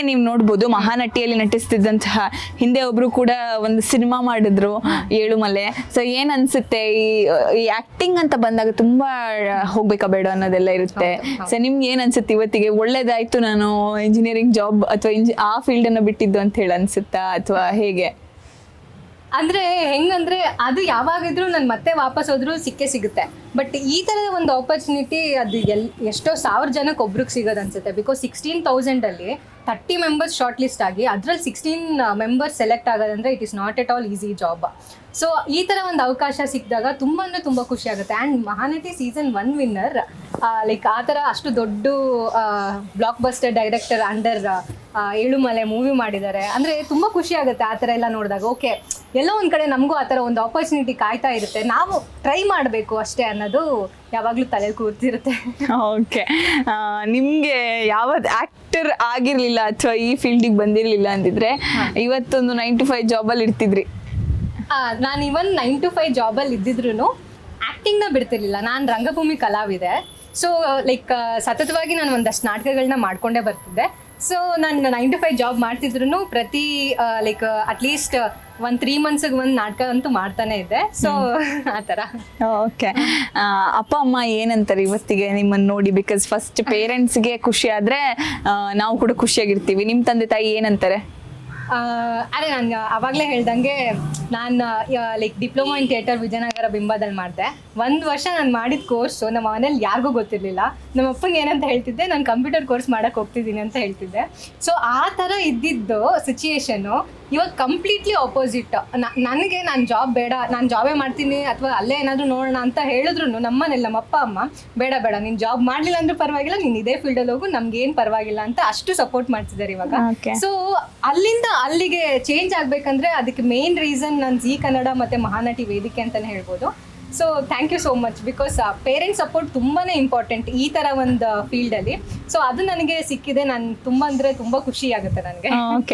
ನೀವು ನೋಡ್ಬೋದು ಮಹಾನಟಿಯಲ್ಲಿ ನಟಿಸ್ತಿದ್ದಂತಹ ಹಿಂದೆ ಒಬ್ರು ಕೂಡ ಒಂದು ಸಿನಿಮಾ ಮಾಡಿದ್ರು ಏಳುಮಲೆ. ಸೊ ಏನ್ ಅನ್ಸುತ್ತೆ ಈ ಆಕ್ಟಿಂಗ್ ಅಂತ ಬಂದಾಗ ತುಂಬಾ ಹೋಗ್ಬೇಕಾ ಬೇಡ ಅನ್ನೋದೆಲ್ಲ ಇರುತ್ತೆ. ಸೊ ನಿಮ್ಗೆ ಏನ್ ಅನ್ಸುತ್ತೆ ಇವತ್ತಿಗೆ ಒಳ್ಳೇದಾಯ್ತು ನಾನು ಇಂಜಿನಿಯರಿಂಗ್ ಜಾಬ್ ಅಥವಾ ಆ ಫೀಲ್ಡ್ ಅನ್ನ ಬಿಟ್ಟಿದ್ದು ಅಂತ ಹೇಳಿ ಅನ್ಸುತ್ತಾ ಅಥವಾ ಹೇಗೆ? ಅಂದ್ರೆ ಹೆಂಗಂದ್ರೆ ಅದು ಯಾವಾಗಿದ್ರು ನಾನು ಮತ್ತೆ ವಾಪಸ್ ಹೋದ್ರು ಸಿಗುತ್ತೆ. ಬಟ್ ಈ ಥರದ ಒಂದು ಆಪರ್ಚುನಿಟಿ ಅದು ಎಷ್ಟೋ 1000 ಜನಕ್ಕೆ ಒಬ್ರಿಗೆ ಸಿಗೋದು ಅನ್ಸುತ್ತೆ. ಬಿಕಾಸ್ 16,000 30 ಮೆಂಬರ್ಸ್ ಶಾರ್ಟ್ ಲಿಸ್ಟ್ ಆಗಿ ಅದ್ರಲ್ಲಿ 16 ಮೆಂಬರ್ಸ್ ಸೆಲೆಕ್ಟ್ ಆಗೋದಂದ್ರೆ it is not at all easy job. So ಈ ಥರ ಒಂದು ಅವಕಾಶ ಸಿಕ್ಕಿದಾಗ ತುಂಬ ಅಂದರೆ ತುಂಬ ಖುಷಿ ಆಗುತ್ತೆ. And Mahanati season 1 winner like ಆ ಥರ ಅಷ್ಟು ದೊಡ್ಡ blockbuster director under Elumale movie ಮಾಡಿದ್ದಾರೆ ಅಂದರೆ ತುಂಬ ಖುಷಿ ಆಗುತ್ತೆ ಆ ಥರ ಎಲ್ಲ ನೋಡಿದಾಗ. ಓಕೆ, ಎಲ್ಲೋ ಒಂದು ಕಡೆ ನಮಗೂ ಆ ಥರ ಒಂದು ಆಪರ್ಚುನಿಟಿ ಕಾಯ್ತಾ ಇರುತ್ತೆ, ನಾವು ಟ್ರೈ ಮಾಡಬೇಕು ಅಷ್ಟೇ ಅನ್ನೋದು ಯಾವಾಗಲೂ ತಲೆ ಕೂರ್ತಿರುತ್ತೆ. ಓಕೆ, ನಿಮಗೆ ಯಾವ ಆಕ್ಟರ್ ಆಗಿರ್ಲಿಲ್ಲ ಅಥವಾ ಈ ಫೀಲ್ಡಿಗೆ ಬಂದಿರಲಿಲ್ಲ ಅಂದಿದ್ರೆ ಇವತ್ತೊಂದು 9 to 5 ಜಾಬಲ್ಲಿ ಇರ್ತಿದ್ರಿ? ನಾನು ಇವನ್ 9 to 5 ಜಾಬಲ್ಲಿ ಇದ್ದಿದ್ರು ಆ್ಯಕ್ಟಿಂಗ್ನ ಬಿಡ್ತಿರ್ಲಿಲ್ಲ. ನಾನು ರಂಗಭೂಮಿ ಕಲಾವಿದೆ. ಸೊ ಲೈಕ್ ಸತತವಾಗಿ ನಾನು ಒಂದಷ್ಟು ನಾಟಕಗಳನ್ನ ಮಾಡ್ಕೊಂಡೇ ಬರ್ತಿದ್ದೆ. ಸೊ ನಾನು 9 to 5 ಜಾಬ್ ಮಾಡ್ತಿದ್ರು ಪ್ರತಿ ಲೈಕ್ ಅಟ್ಲೀಸ್ಟ್ 3 monthsಗೆ ಒಂದು ನಾಟಕ ಅಂತೂ ಮಾಡ್ತಾನೆ ಇದ್ದೆ. ಸೊ ಆ ಥರ. ಓಕೆ, ಅಪ್ಪ ಅಮ್ಮ ಏನಂತಾರೆ ಇವತ್ತಿಗೆ ನಿಮ್ಮನ್ನು ನೋಡಿ? ಬಿಕಾಸ್ ಫಸ್ಟ್ ಪೇರೆಂಟ್ಸ್ಗೆ ಖುಷಿ ಆದರೆ ನಾವು ಕೂಡ ಖುಷಿಯಾಗಿರ್ತೀವಿ. ನಿಮ್ಮ ತಂದೆ ತಾಯಿ ಏನಂತಾರೆ? ಅದೇ ನಾನು ಆವಾಗಲೇ ಹೇಳ್ದಂಗೆ ನಾನು like diploma in theatre Vijayanagara ಬಿಂಬದಲ್ಲಿ ಮಾಡಿದೆ. 1 ವರ್ಷ ನಾನು ಮಾಡಿದ ಕೋರ್ಸು ನಮ್ಮ ಮನೇಲಿ ಯಾರಿಗೂ ಗೊತ್ತಿರಲಿಲ್ಲ. ನಮ್ಮ ಅಪ್ಪಂಗೆ ಏನಂತ ಹೇಳ್ತಿದ್ದೆ, ನಾನು ಕಂಪ್ಯೂಟರ್ ಕೋರ್ಸ್ ಮಾಡೋಕ್ಕೆ ಹೋಗ್ತಿದ್ದೀನಿ ಅಂತ ಹೇಳ್ತಿದ್ದೆ. ಸೊ ಆ ಥರ ಇದ್ದಿದ್ದು ಸಿಚುಯೇಷನ್ನು ಇವಾಗ ಕಂಪ್ಲೀಟ್ಲಿ ಆಪೋಸಿಟ್. ನನಗೆ ನಾನು ಜಾಬ್ ಬೇಡ, ನಾನು ಜಾಬೇ ಮಾಡ್ತೀನಿ ಅಥವಾ ಅಲ್ಲೇ ಏನಾದರೂ ನೋಡೋಣ ಅಂತ ಹೇಳಿದ್ರು ನಮ್ಮನೇಲಿ ನಮ್ಮ ಅಪ್ಪ ಅಮ್ಮ ಬೇಡ ನೀನು ಜಾಬ್ ಮಾಡಲಿಲ್ಲ ಅಂದ್ರೂ ಪರವಾಗಿಲ್ಲ, ನೀನು ಇದೇ ಫೀಲ್ಡಲ್ಲಿ ಹೋಗು, ನಮ್ಗೇನು ಪರವಾಗಿಲ್ಲ ಅಂತ ಅಷ್ಟು ಸಪೋರ್ಟ್ ಮಾಡ್ತಿದ್ದಾರೆ ಇವಾಗ. ಸೊ ಅಲ್ಲಿಂದ ಅಲ್ಲಿಗೆ ಚೇಂಜ್ ಆಗಬೇಕಂದ್ರೆ ಅದಕ್ಕೆ ಮೇನ್ ರೀಸನ್ ನಾನು ಜೀ ಕನ್ನಡ ಮತ್ತು ಮಹಾನಟಿ ವೇದಿಕೆ ಅಂತಲೇ ಹೇಳ್ಬೋದು. So thank you so much. Because parents support ತುಂಬಾ ಇಂಪಾರ್ಟೆಂಟ್ ಈ ಥರ ಒಂದು ಫೀಲ್ಡಲ್ಲಿ. ಸೊ ಅದು ನನಗೆ ಸಿಕ್ಕಿದೆ. ನಾನು ತುಂಬ ಅಂದರೆ ತುಂಬ ಖುಷಿ ಆಗುತ್ತೆ ನನಗೆ. ಓಕೆ,